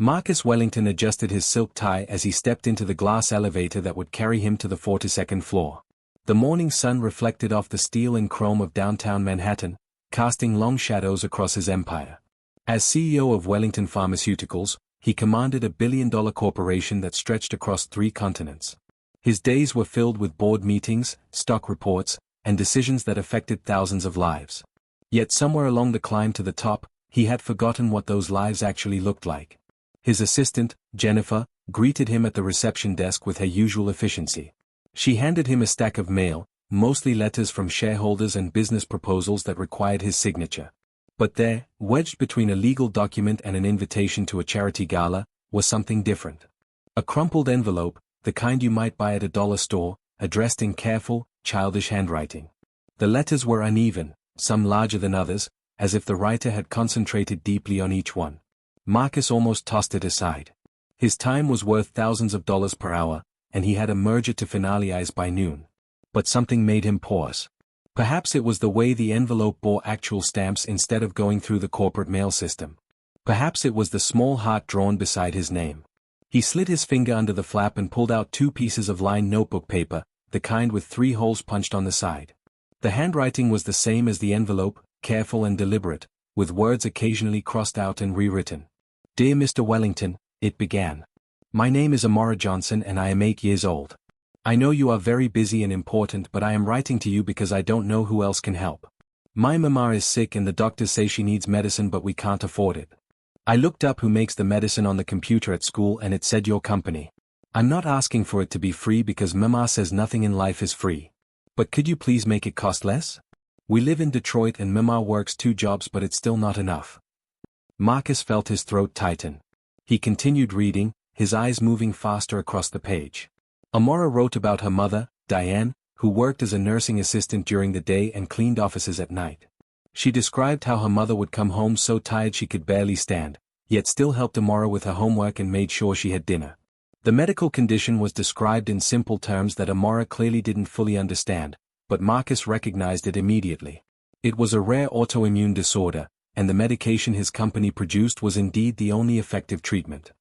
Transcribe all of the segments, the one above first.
Marcus Wellington adjusted his silk tie as he stepped into the glass elevator that would carry him to the 42nd floor. The morning sun reflected off the steel and chrome of downtown Manhattan, casting long shadows across his empire. As CEO of Wellington Pharmaceuticals, he commanded a billion-dollar corporation that stretched across 3 continents. His days were filled with board meetings, stock reports, and decisions that affected thousands of lives. Yet somewhere along the climb to the top, he had forgotten what those lives actually looked like. His assistant, Jennifer, greeted him at the reception desk with her usual efficiency. She handed him a stack of mail, mostly letters from shareholders and business proposals that required his signature. But there, wedged between a legal document and an invitation to a charity gala, was something different. A crumpled envelope, the kind you might buy at a dollar store, addressed in careful, childish handwriting. The letters were uneven, some larger than others, as if the writer had concentrated deeply on each one. Marcus almost tossed it aside. His time was worth thousands of dollars per hour, and he had a merger to finalize by noon. But something made him pause. Perhaps it was the way the envelope bore actual stamps instead of going through the corporate mail system. Perhaps it was the small heart drawn beside his name. He slid his finger under the flap and pulled out 2 pieces of lined notebook paper, the kind with 3 holes punched on the side. The handwriting was the same as the envelope, careful and deliberate, with words occasionally crossed out and rewritten. "Dear Mr. Wellington," it began. "My name is Amora Johnson and I am 8 years old. I know you are very busy and important, but I am writing to you because I don't know who else can help. My mama is sick and the doctors say she needs medicine but we can't afford it. I looked up who makes the medicine on the computer at school and it said your company. I'm not asking for it to be free because mama says nothing in life is free. But could you please make it cost less? We live in Detroit and mama works 2 jobs but it's still not enough." Marcus felt his throat tighten. He continued reading, his eyes moving faster across the page. Amora wrote about her mother, Diane, who worked as a nursing assistant during the day and cleaned offices at night. She described how her mother would come home so tired she could barely stand, yet still helped Amora with her homework and made sure she had dinner. The medical condition was described in simple terms that Amora clearly didn't fully understand, but Marcus recognized it immediately. It was a rare autoimmune disorder, and the medication his company produced was indeed the only effective treatment.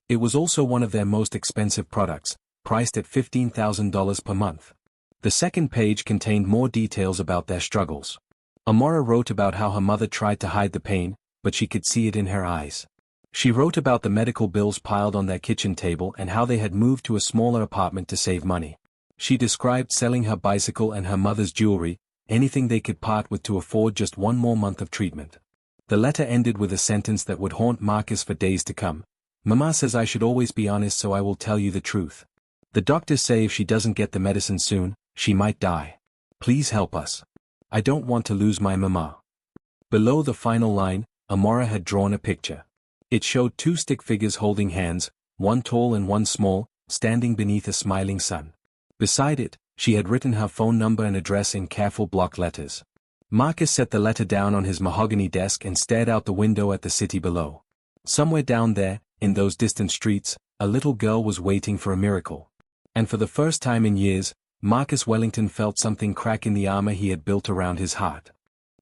It was also one of their most expensive products, priced at $15,000 per month. The second page contained more details about their struggles. Amora wrote about how her mother tried to hide the pain, but she could see it in her eyes. She wrote about the medical bills piled on their kitchen table and how they had moved to a smaller apartment to save money. She described selling her bicycle and her mother's jewelry, anything they could part with to afford just 1 more month of treatment. The letter ended with a sentence that would haunt Marcus for days to come. "Mama says I should always be honest, so I will tell you the truth. The doctors say if she doesn't get the medicine soon, she might die. Please help us. I don't want to lose my mama." Below the final line, Amora had drawn a picture. It showed 2 stick figures holding hands, one tall and one small, standing beneath a smiling sun. Beside it, she had written her phone number and address in careful block letters. Marcus set the letter down on his mahogany desk and stared out the window at the city below. Somewhere down there, in those distant streets, a little girl was waiting for a miracle. And for the first time in years, Marcus Wellington felt something crack in the armor he had built around his heart.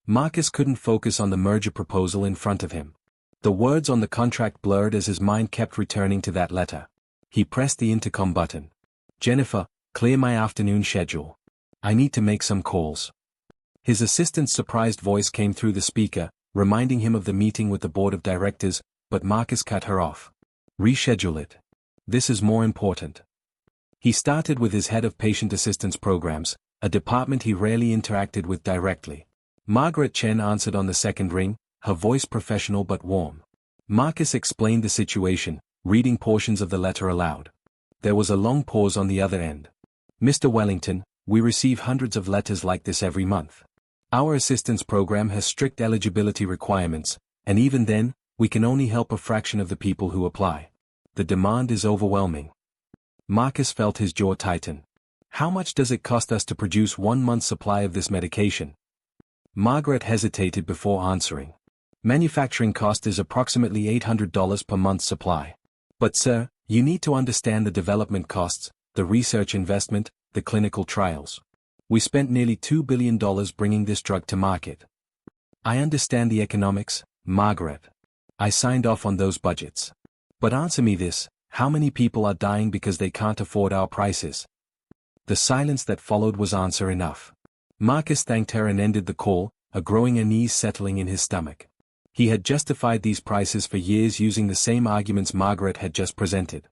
Marcus couldn't focus on the merger proposal in front of him. The words on the contract blurred as his mind kept returning to that letter. He pressed the intercom button. "Jennifer, clear my afternoon schedule. I need to make some calls." His assistant's surprised voice came through the speaker, reminding him of the meeting with the board of directors, but Marcus cut her off. "Reschedule it. This is more important." He started with his head of patient assistance programs, a department he rarely interacted with directly. Margaret Chen answered on the second ring, her voice professional but warm. Marcus explained the situation, reading portions of the letter aloud. There was a long pause on the other end. "Mr. Wellington, we receive hundreds of letters like this every month. Our assistance program has strict eligibility requirements, and even then, we can only help a fraction of the people who apply. The demand is overwhelming." Marcus felt his jaw tighten. "How much does it cost us to produce 1 month's supply of this medication?" Margaret hesitated before answering. "Manufacturing cost is approximately $800 per month's supply. But sir, you need to understand the development costs, the research investment, the clinical trials. We spent nearly $2 billion bringing this drug to market." "I understand the economics, Margaret. I signed off on those budgets. But answer me this, how many people are dying because they can't afford our prices? The silence that followed was answer enough. Marcus thanked her and ended the call, a growing unease settling in his stomach. He had justified these prices for years using the same arguments Margaret had just presented.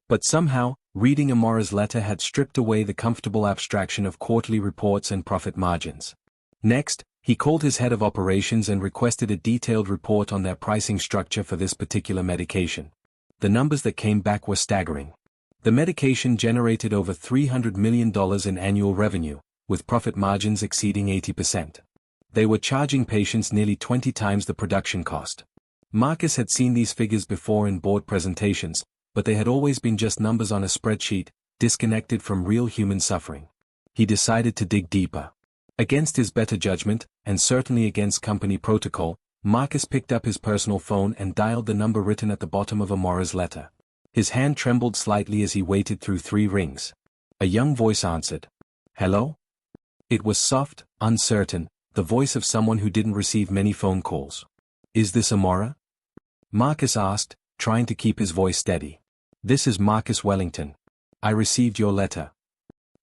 But somehow, reading Amora's letter had stripped away the comfortable abstraction of quarterly reports and profit margins. Next, he called his head of operations and requested a detailed report on their pricing structure for this particular medication. The numbers that came back were staggering. The medication generated over $300 million in annual revenue, with profit margins exceeding 80%. They were charging patients nearly 20 times the production cost. Marcus had seen these figures before in board presentations, but they had always been just numbers on a spreadsheet, disconnected from real human suffering. He decided to dig deeper. Against his better judgment, and certainly against company protocol, Marcus picked up his personal phone and dialed the number written at the bottom of Amora's letter. His hand trembled slightly as he waited through 3 rings. A young voice answered. Hello? It was soft, uncertain, the voice of someone who didn't receive many phone calls. Is this Amora? Marcus asked, trying to keep his voice steady. This is Marcus Wellington. I received your letter.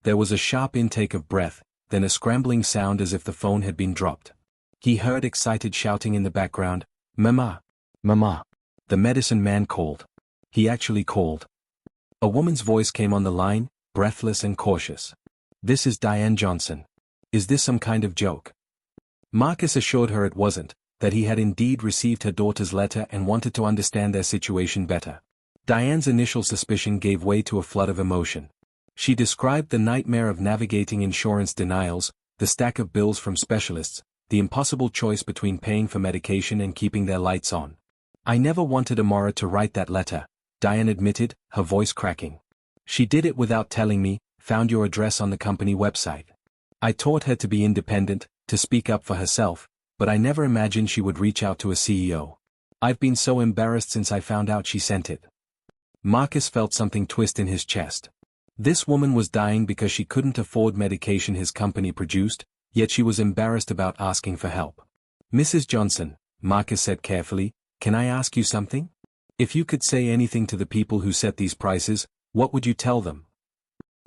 There was a sharp intake of breath, then a scrambling sound as if the phone had been dropped. He heard excited shouting in the background, Mama! Mama! The medicine man called. He actually called. A woman's voice came on the line, breathless and cautious. This is Diane Johnson. Is this some kind of joke? Marcus assured her it wasn't, that he had indeed received her daughter's letter and wanted to understand their situation better. Diane's initial suspicion gave way to a flood of emotion. She described the nightmare of navigating insurance denials, the stack of bills from specialists, the impossible choice between paying for medication and keeping their lights on. I never wanted Amora to write that letter, Diane admitted, her voice cracking. She did it without telling me, found your address on the company website. I taught her to be independent, to speak up for herself, but I never imagined she would reach out to a CEO. I've been so embarrassed since I found out she sent it. Marcus felt something twist in his chest. This woman was dying because she couldn't afford medication his company produced, yet she was embarrassed about asking for help. Mrs. Johnson, Marcus said carefully, can I ask you something? If you could say anything to the people who set these prices, what would you tell them?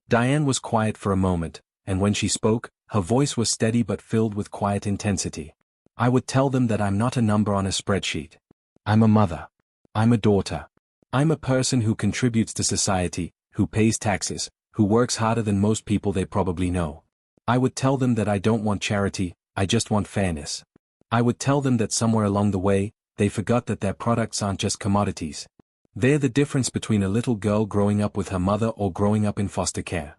Diane was quiet for a moment, and when she spoke, her voice was steady but filled with quiet intensity. I would tell them that I'm not a number on a spreadsheet. I'm a mother. I'm a daughter. I'm a person who contributes to society, who pays taxes, who works harder than most people they probably know. I would tell them that I don't want charity, I just want fairness. I would tell them that somewhere along the way, they forgot that their products aren't just commodities. They're the difference between a little girl growing up with her mother or growing up in foster care.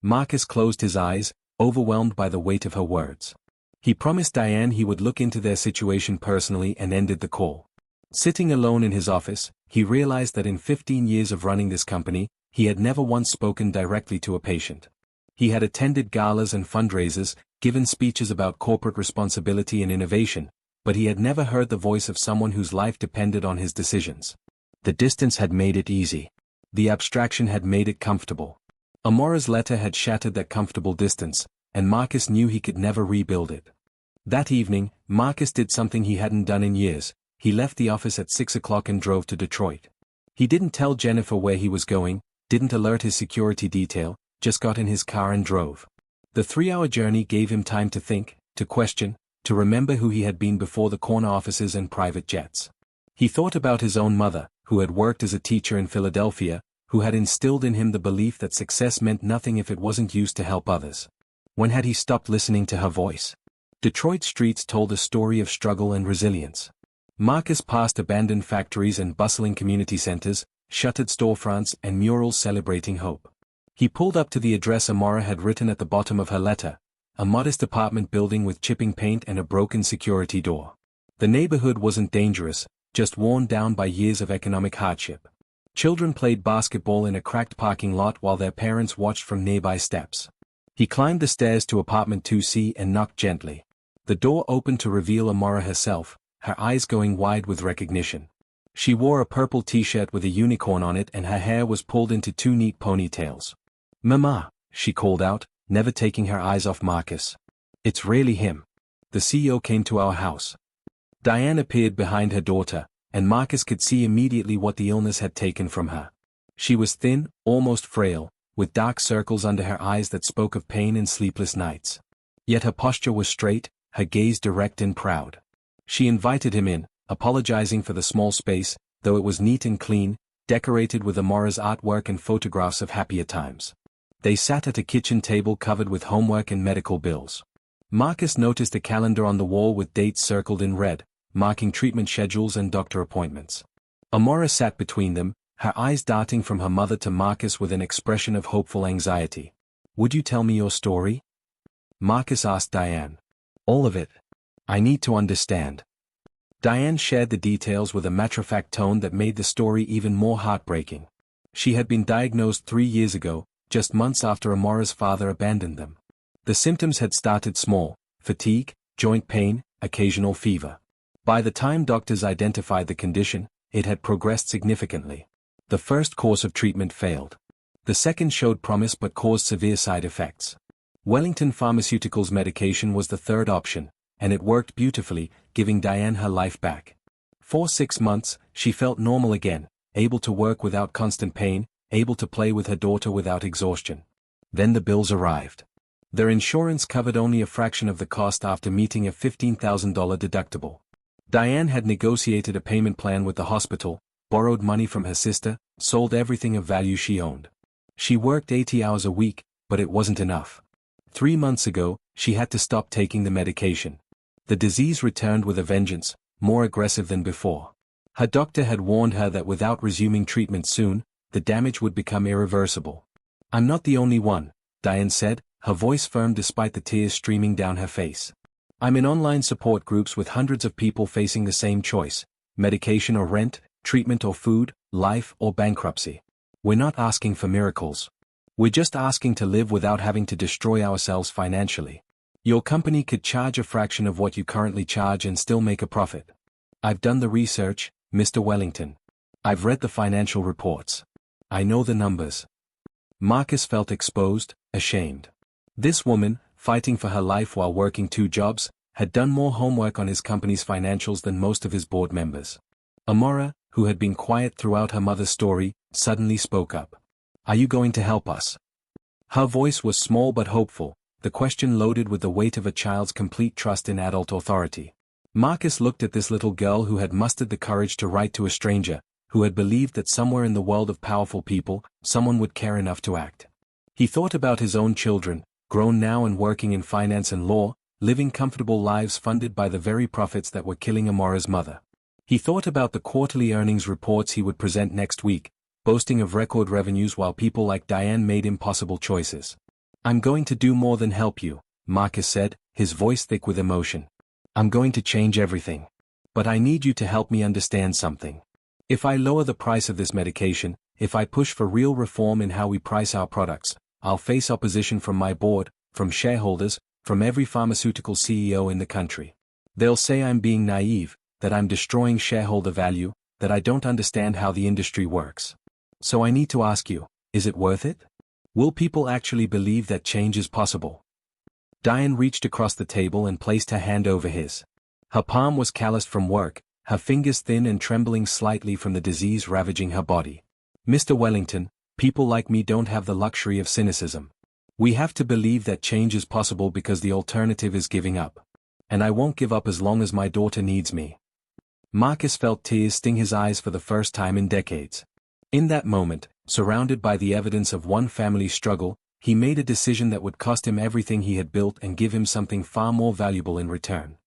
Marcus closed his eyes, overwhelmed by the weight of her words. He promised Diane he would look into their situation personally and ended the call. Sitting alone in his office, he realized that in 15 years of running this company, he had never once spoken directly to a patient. He had attended galas and fundraisers, given speeches about corporate responsibility and innovation, but he had never heard the voice of someone whose life depended on his decisions. The distance had made it easy. The abstraction had made it comfortable. Amora's letter had shattered that comfortable distance, and Marcus knew he could never rebuild it. That evening, Marcus did something he hadn't done in years. He left the office at 6 o'clock and drove to Detroit. He didn't tell Jennifer where he was going, didn't alert his security detail, just got in his car and drove. The 3-hour journey gave him time to think, to question, to remember who he had been before the corner offices and private jets. He thought about his own mother, who had worked as a teacher in Philadelphia, who had instilled in him the belief that success meant nothing if it wasn't used to help others. When had he stopped listening to her voice? Detroit streets told a story of struggle and resilience. Marcus passed abandoned factories and bustling community centers, shuttered storefronts and murals celebrating hope. He pulled up to the address Amora had written at the bottom of her letter, a modest apartment building with chipping paint and a broken security door. The neighborhood wasn't dangerous, just worn down by years of economic hardship. Children played basketball in a cracked parking lot while their parents watched from nearby steps. He climbed the stairs to apartment 2C and knocked gently. The door opened to reveal Amora herself, her eyes going wide with recognition. She wore a purple t-shirt with a unicorn on it and her hair was pulled into 2 neat ponytails. "Mama," she called out, never taking her eyes off Marcus. "It's really him. The CEO came to our house." Diane appeared behind her daughter, and Marcus could see immediately what the illness had taken from her. She was thin, almost frail, with dark circles under her eyes that spoke of pain and sleepless nights. Yet her posture was straight, her gaze direct and proud. She invited him in, apologizing for the small space, though it was neat and clean, decorated with Amora's artwork and photographs of happier times. They sat at a kitchen table covered with homework and medical bills. Marcus noticed a calendar on the wall with dates circled in red, marking treatment schedules and doctor appointments. Amora sat between them, her eyes darting from her mother to Marcus with an expression of hopeful anxiety. "Would you tell me your story?" Marcus asked Diane. "All of it. I need to understand." Diane shared the details with a matter-of-fact tone that made the story even more heartbreaking. She had been diagnosed 3 years ago, just months after Amora's father abandoned them. The symptoms had started small: fatigue, joint pain, occasional fever. By the time doctors identified the condition, it had progressed significantly. The first course of treatment failed. The second showed promise but caused severe side effects. Wellington Pharmaceuticals medication was the third option, and it worked beautifully, giving Diane her life back. For 6 months, she felt normal again, able to work without constant pain, able to play with her daughter without exhaustion. Then the bills arrived. Their insurance covered only a fraction of the cost after meeting a $15,000 deductible. Diane had negotiated a payment plan with the hospital, borrowed money from her sister, sold everything of value she owned. She worked 80 hours a week, but it wasn't enough. 3 months ago, she had to stop taking the medication. The disease returned with a vengeance, more aggressive than before. Her doctor had warned her that without resuming treatment soon, the damage would become irreversible. "I'm not the only one," Diane said, her voice firm despite the tears streaming down her face. "I'm in online support groups with hundreds of people facing the same choice: medication or rent, treatment or food, life or bankruptcy. We're not asking for miracles. We're just asking to live without having to destroy ourselves financially. Your company could charge a fraction of what you currently charge and still make a profit. I've done the research, Mr. Wellington. I've read the financial reports. I know the numbers." Marcus felt exposed, ashamed. This woman, fighting for her life while working 2 jobs, had done more homework on his company's financials than most of his board members. Amora, who had been quiet throughout her mother's story, suddenly spoke up. "Are you going to help us?" Her voice was small but hopeful, the question loaded with the weight of a child's complete trust in adult authority. Marcus looked at this little girl who had mustered the courage to write to a stranger, who had believed that somewhere in the world of powerful people, someone would care enough to act. He thought about his own children, grown now and working in finance and law, living comfortable lives funded by the very profits that were killing Amora's mother. He thought about the quarterly earnings reports he would present next week, boasting of record revenues while people like Diane made impossible choices. "I'm going to do more than help you," Marcus said, his voice thick with emotion. "I'm going to change everything. But I need you to help me understand something. If I lower the price of this medication, if I push for real reform in how we price our products, I'll face opposition from my board, from shareholders, from every pharmaceutical CEO in the country. They'll say I'm being naive, that I'm destroying shareholder value, that I don't understand how the industry works. So I need to ask you, is it worth it? Will people actually believe that change is possible?" Diane reached across the table and placed her hand over his. Her palm was calloused from work, her fingers thin and trembling slightly from the disease ravaging her body. "Mr. Wellington, people like me don't have the luxury of cynicism. We have to believe that change is possible because the alternative is giving up. And I won't give up as long as my daughter needs me." Marcus felt tears sting his eyes for the first time in decades. In that moment, surrounded by the evidence of one family's struggle, he made a decision that would cost him everything he had built and give him something far more valuable in return.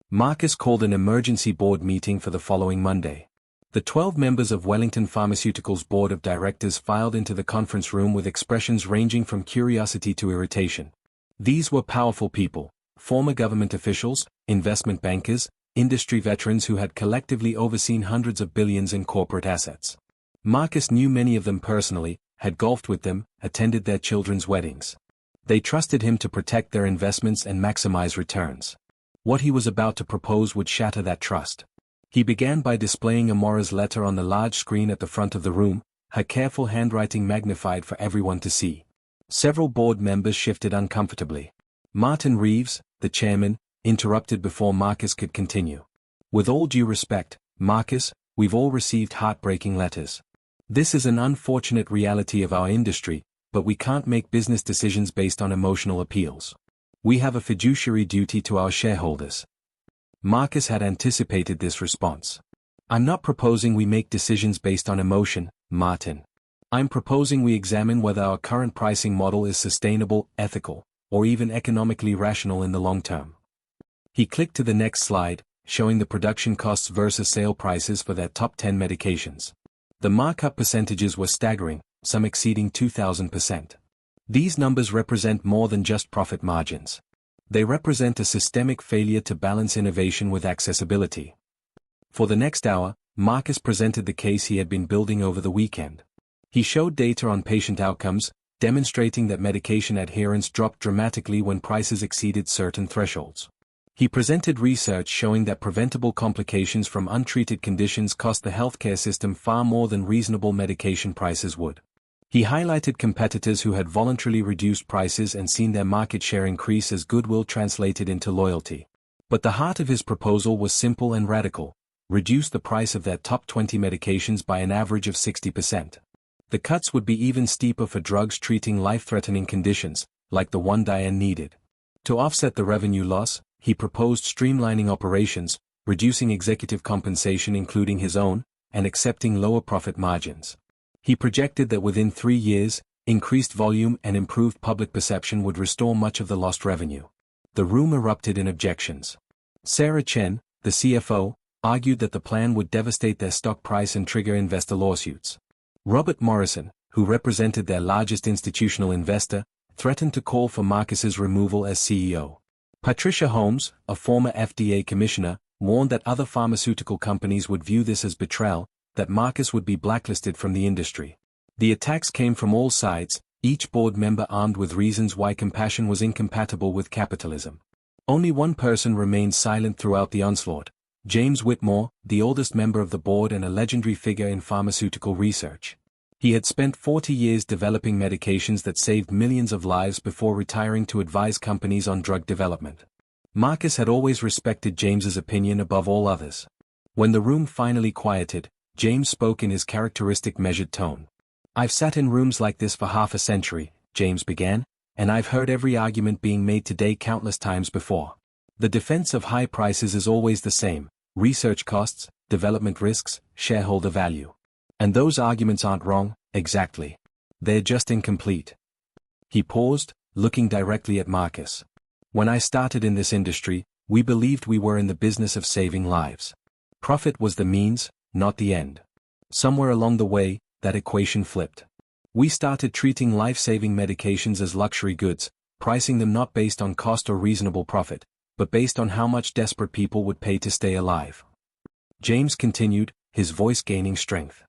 Marcus called an emergency board meeting for the following Monday. The 12 members of Wellington Pharmaceuticals' board of directors filed into the conference room with expressions ranging from curiosity to irritation. These were powerful people, former government officials, investment bankers, industry veterans who had collectively overseen hundreds of billions in corporate assets. Marcus knew many of them personally, had golfed with them, attended their children's weddings. They trusted him to protect their investments and maximize returns. What he was about to propose would shatter that trust. He began by displaying Amora's letter on the large screen at the front of the room, her careful handwriting magnified for everyone to see. Several board members shifted uncomfortably. Martin Reeves, the chairman, interrupted before Marcus could continue. "With all due respect, Marcus, we've all received heartbreaking letters. This is an unfortunate reality of our industry, but we can't make business decisions based on emotional appeals. We have a fiduciary duty to our shareholders. Marcus had anticipated this response. I'm not proposing we make decisions based on emotion, Martin. I'm proposing we examine whether our current pricing model is sustainable, ethical, or even economically rational in the long term. He clicked to the next slide, showing the production costs versus sale prices for their top 10 medications. The markup percentages were staggering, some exceeding 2,000%. These numbers represent more than just profit margins. They represent a systemic failure to balance innovation with accessibility. For the next hour, Marcus presented the case he had been building over the weekend. He showed data on patient outcomes, demonstrating that medication adherence dropped dramatically when prices exceeded certain thresholds. He presented research showing that preventable complications from untreated conditions cost the healthcare system far more than reasonable medication prices would. He highlighted competitors who had voluntarily reduced prices and seen their market share increase as goodwill translated into loyalty. But the heart of his proposal was simple and radical: reduce the price of their top 20 medications by an average of 60%. The cuts would be even steeper for drugs treating life-threatening conditions, like the one Diane needed. To offset the revenue loss, he proposed streamlining operations, reducing executive compensation including his own, and accepting lower profit margins. He projected that within 3 years, increased volume and improved public perception would restore much of the lost revenue. The room erupted in objections. Sarah Chen, the CFO, argued that the plan would devastate their stock price and trigger investor lawsuits. Robert Morrison, who represented their largest institutional investor, threatened to call for Marcus's removal as CEO. Patricia Holmes, a former FDA commissioner, warned that other pharmaceutical companies would view this as betrayal, that Marcus would be blacklisted from the industry. The attacks came from all sides, each board member armed with reasons why compassion was incompatible with capitalism. Only one person remained silent throughout the onslaught: James Whitmore, the oldest member of the board and a legendary figure in pharmaceutical research. He had spent 40 years developing medications that saved millions of lives before retiring to advise companies on drug development. Marcus had always respected James's opinion above all others. When the room finally quieted, James spoke in his characteristic measured tone. "I've sat in rooms like this for half a century," James began, "and I've heard every argument being made today countless times before. The defense of high prices is always the same: research costs, development risks, shareholder value. And those arguments aren't wrong, exactly. They're just incomplete." He paused, looking directly at Marcus. "When I started in this industry, we believed we were in the business of saving lives. Profit was the means, not the end. Somewhere along the way, that equation flipped. We started treating life-saving medications as luxury goods, pricing them not based on cost or reasonable profit, but based on how much desperate people would pay to stay alive." James continued, his voice gaining strength.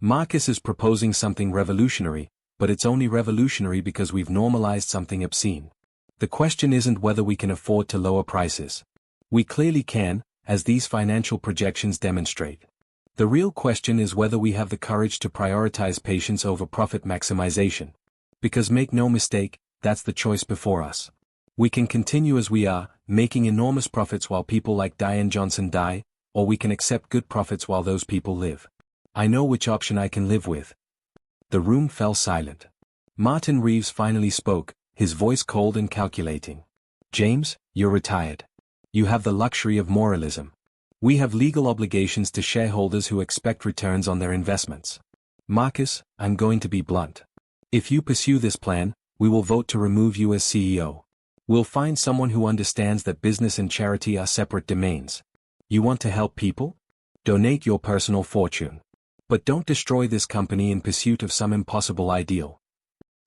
"Marcus is proposing something revolutionary, but it's only revolutionary because we've normalized something obscene. The question isn't whether we can afford to lower prices. We clearly can, as these financial projections demonstrate. The real question is whether we have the courage to prioritize patients over profit maximization. Because make no mistake, that's the choice before us. We can continue as we are, making enormous profits while people like Diane Johnson die, or we can accept good profits while those people live. I know which option I can live with." The room fell silent. Martin Reeves finally spoke, his voice cold and calculating. "James, you're retired. You have the luxury of moralism. We have legal obligations to shareholders who expect returns on their investments. Marcus, I'm going to be blunt. If you pursue this plan, we will vote to remove you as CEO. We'll find someone who understands that business and charity are separate domains. You want to help people? Donate your personal fortune. But don't destroy this company in pursuit of some impossible ideal."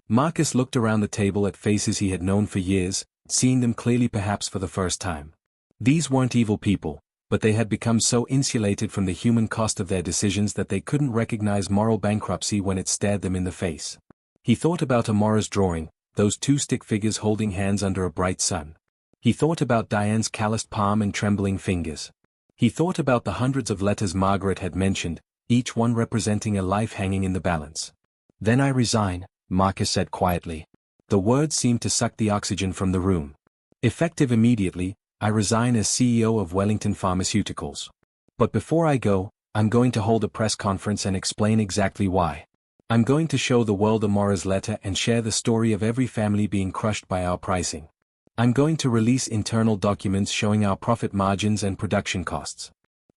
Marcus looked around the table at faces he had known for years, seeing them clearly perhaps for the first time. These weren't evil people, but they had become so insulated from the human cost of their decisions that they couldn't recognize moral bankruptcy when it stared them in the face. He thought about Amora's drawing, those two stick figures holding hands under a bright sun. He thought about Diane's calloused palm and trembling fingers. He thought about the hundreds of letters Margaret had mentioned, each one representing a life hanging in the balance. "Then I resign," Marcus said quietly. The words seemed to suck the oxygen from the room. "Effective immediately, I resign as CEO of Wellington Pharmaceuticals. But before I go, I'm going to hold a press conference and explain exactly why. I'm going to show the world Amora's letter and share the story of every family being crushed by our pricing. I'm going to release internal documents showing our profit margins and production costs.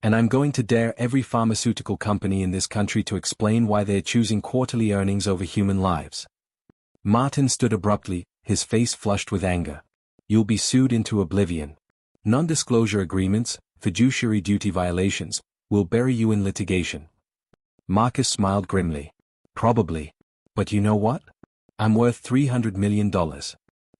And I'm going to dare every pharmaceutical company in this country to explain why they're choosing quarterly earnings over human lives. Martin stood abruptly, his face flushed with anger. You'll be sued into oblivion. Non-disclosure agreements, fiduciary duty violations, will bury you in litigation. Marcus smiled grimly. Probably. But you know what? I'm worth $300 million.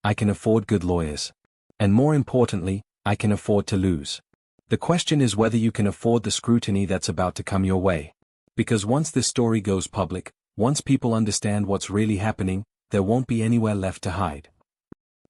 I can afford good lawyers. And more importantly, I can afford to lose. The question is whether you can afford the scrutiny that's about to come your way. Because once this story goes public, once people understand what's really happening, there won't be anywhere left to hide.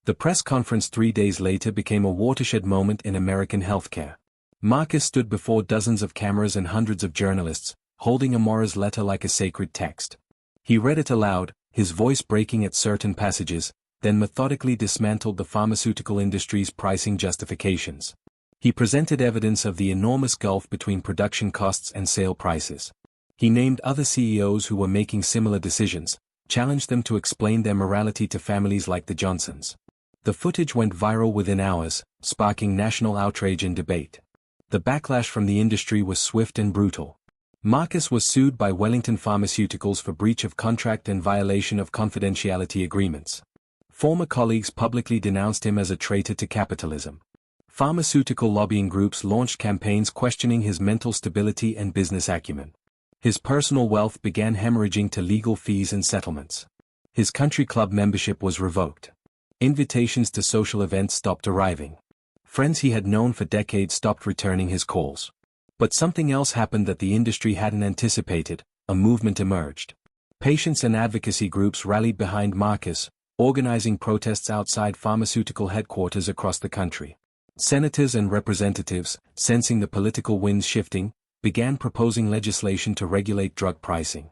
The press conference 3 days later became a watershed moment in American healthcare. Marcus stood before dozens of cameras and hundreds of journalists, holding Amora's letter like a sacred text. He read it aloud, his voice breaking at certain passages, then methodically dismantled the pharmaceutical industry's pricing justifications. He presented evidence of the enormous gulf between production costs and sale prices. He named other CEOs who were making similar decisions, challenged them to explain their morality to families like the Johnsons. The footage went viral within hours, sparking national outrage and debate. The backlash from the industry was swift and brutal. Marcus was sued by Wellington Pharmaceuticals for breach of contract and violation of confidentiality agreements. Former colleagues publicly denounced him as a traitor to capitalism. Pharmaceutical lobbying groups launched campaigns questioning his mental stability and business acumen. His personal wealth began hemorrhaging to legal fees and settlements. His country club membership was revoked. Invitations to social events stopped arriving. Friends he had known for decades stopped returning his calls. But something else happened that the industry hadn't anticipated. A movement emerged. Patients and advocacy groups rallied behind Marcus, organizing protests outside pharmaceutical headquarters across the country. Senators and representatives, sensing the political winds shifting, began proposing legislation to regulate drug pricing.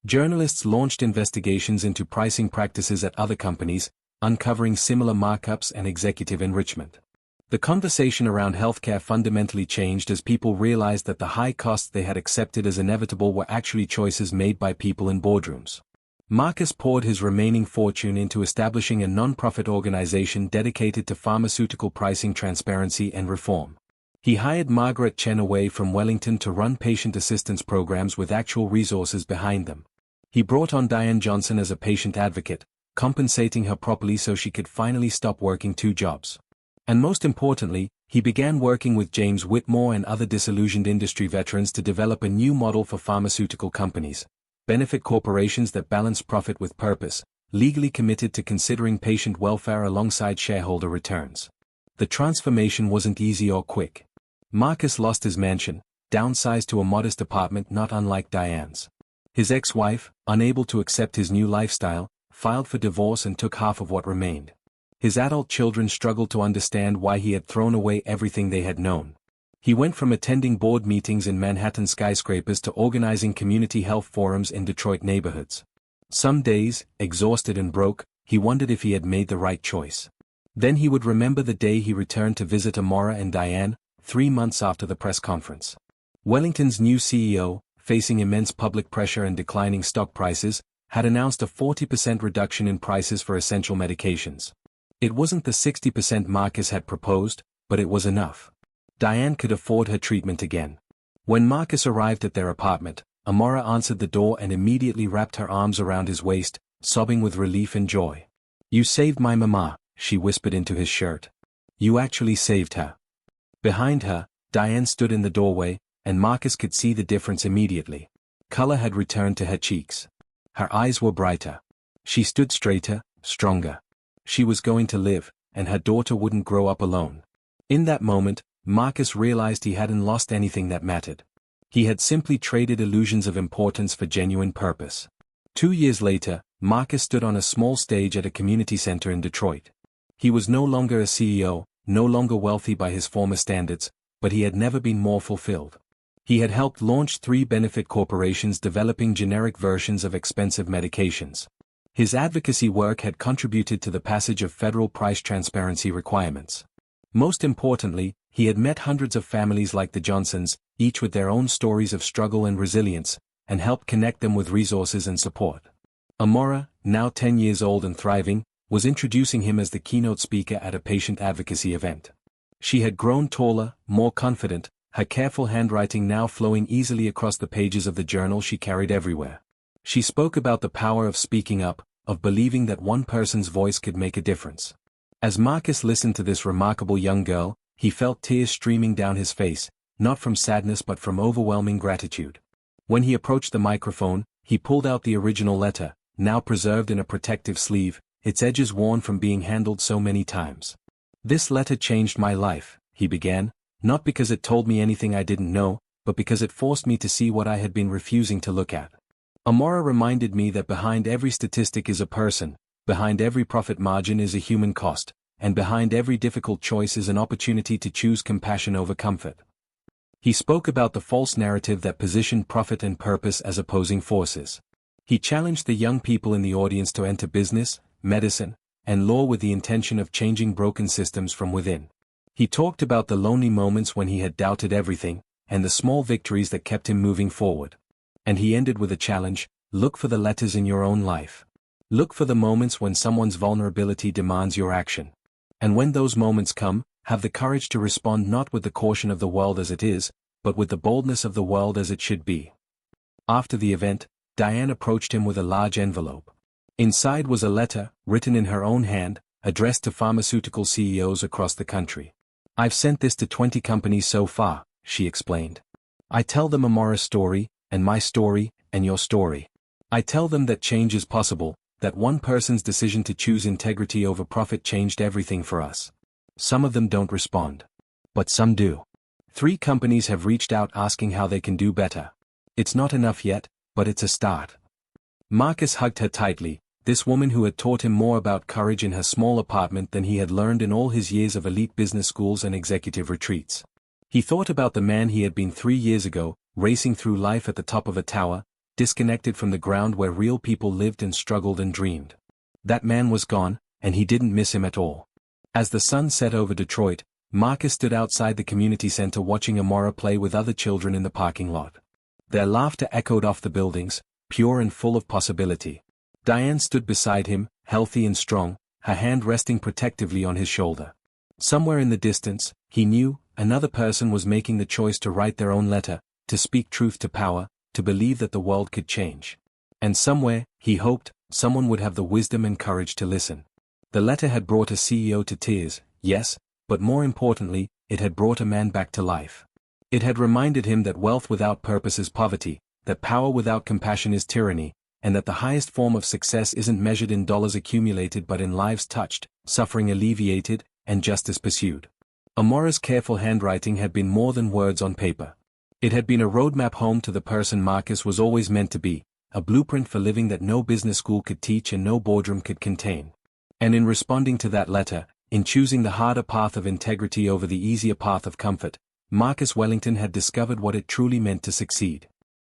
Journalists launched investigations into pricing practices at other companies, uncovering similar markups and executive enrichment. The conversation around healthcare fundamentally changed as people realized that the high costs they had accepted as inevitable were actually choices made by people in boardrooms. Marcus poured his remaining fortune into establishing a non-profit organization dedicated to pharmaceutical pricing transparency and reform. He hired Margaret Chen away from Wellington to run patient assistance programs with actual resources behind them. He brought on Diane Johnson as a patient advocate, compensating her properly so she could finally stop working 2 jobs. And most importantly, he began working with James Whitmore and other disillusioned industry veterans to develop a new model for pharmaceutical companies, benefit corporations that balance profit with purpose, legally committed to considering patient welfare alongside shareholder returns. The transformation wasn't easy or quick. Marcus lost his mansion, downsized to a modest apartment not unlike Diane's. His ex-wife, unable to accept his new lifestyle, filed for divorce and took half of what remained. His adult children struggled to understand why he had thrown away everything they had known. He went from attending board meetings in Manhattan skyscrapers to organizing community health forums in Detroit neighborhoods. Some days, exhausted and broke, he wondered if he had made the right choice. Then he would remember the day he returned to visit Amora and Diane, 3 months after the press conference. Wellington's new CEO, facing immense public pressure and declining stock prices, had announced a 40% reduction in prices for essential medications. It wasn't the 60% Marcus had proposed, but it was enough. Diane could afford her treatment again. When Marcus arrived at their apartment, Amora answered the door and immediately wrapped her arms around his waist, sobbing with relief and joy. "You saved my mama," she whispered into his shirt. "You actually saved her." Behind her, Diane stood in the doorway, and Marcus could see the difference immediately. Color had returned to her cheeks. Her eyes were brighter. She stood straighter, stronger. She was going to live, and her daughter wouldn't grow up alone. In that moment, Marcus realized he hadn't lost anything that mattered. He had simply traded illusions of importance for genuine purpose. 2 years later, Marcus stood on a small stage at a community center in Detroit. He was no longer a CEO, no longer wealthy by his former standards, but he had never been more fulfilled. He had helped launch 3 benefit corporations developing generic versions of expensive medications. His advocacy work had contributed to the passage of federal price transparency requirements. Most importantly, He had met hundreds of families like the Johnsons, each with their own stories of struggle and resilience, and helped connect them with resources and support. Amora, now 10 years old and thriving, was introducing him as the keynote speaker at a patient advocacy event. She had grown taller, more confident, her careful handwriting now flowing easily across the pages of the journal she carried everywhere. She spoke about the power of speaking up, of believing that one person's voice could make a difference. As Marcus listened to this remarkable young girl, he felt tears streaming down his face, not from sadness but from overwhelming gratitude. When he approached the microphone, he pulled out the original letter, now preserved in a protective sleeve, its edges worn from being handled so many times. "This letter changed my life," he began, "not because it told me anything I didn't know, but because it forced me to see what I had been refusing to look at. Amora reminded me that behind every statistic is a person, behind every profit margin is a human cost, and behind every difficult choice is an opportunity to choose compassion over comfort." He spoke about the false narrative that positioned profit and purpose as opposing forces. He challenged the young people in the audience to enter business, medicine, and law with the intention of changing broken systems from within. He talked about the lonely moments when he had doubted everything, and the small victories that kept him moving forward. And he ended with a challenge: look for the letters in your own life. Look for the moments when someone's vulnerability demands your action. And when those moments come, have the courage to respond not with the caution of the world as it is, but with the boldness of the world as it should be. After the event, Diane approached him with a large envelope. Inside was a letter, written in her own hand, addressed to pharmaceutical CEOs across the country. "I've sent this to 20 companies so far," she explained. "I tell them Amora's story, and my story, and your story. I tell them that change is possible, that one person's decision to choose integrity over profit changed everything for us. Some of them don't respond. But some do. 3 companies have reached out asking how they can do better. It's not enough yet, but it's a start." Marcus hugged her tightly, this woman who had taught him more about courage in her small apartment than he had learned in all his years of elite business schools and executive retreats. He thought about the man he had been 3 years ago, racing through life at the top of a tower, disconnected from the ground where real people lived and struggled and dreamed. That man was gone, and he didn't miss him at all. As the sun set over Detroit, Marcus stood outside the community center watching Amora play with other children in the parking lot. Their laughter echoed off the buildings, pure and full of possibility. Diane stood beside him, healthy and strong, her hand resting protectively on his shoulder. Somewhere in the distance, he knew, another person was making the choice to write their own letter, to speak truth to power, to believe that the world could change. And somewhere, he hoped, someone would have the wisdom and courage to listen. The letter had brought a CEO to tears, yes, but more importantly, it had brought a man back to life. It had reminded him that wealth without purpose is poverty, that power without compassion is tyranny, and that the highest form of success isn't measured in dollars accumulated but in lives touched, suffering alleviated, and justice pursued. Amora's careful handwriting had been more than words on paper. It had been a roadmap home to the person Marcus was always meant to be, a blueprint for living that no business school could teach and no boardroom could contain. And in responding to that letter, in choosing the harder path of integrity over the easier path of comfort, Marcus Wellington had discovered what it truly meant to succeed.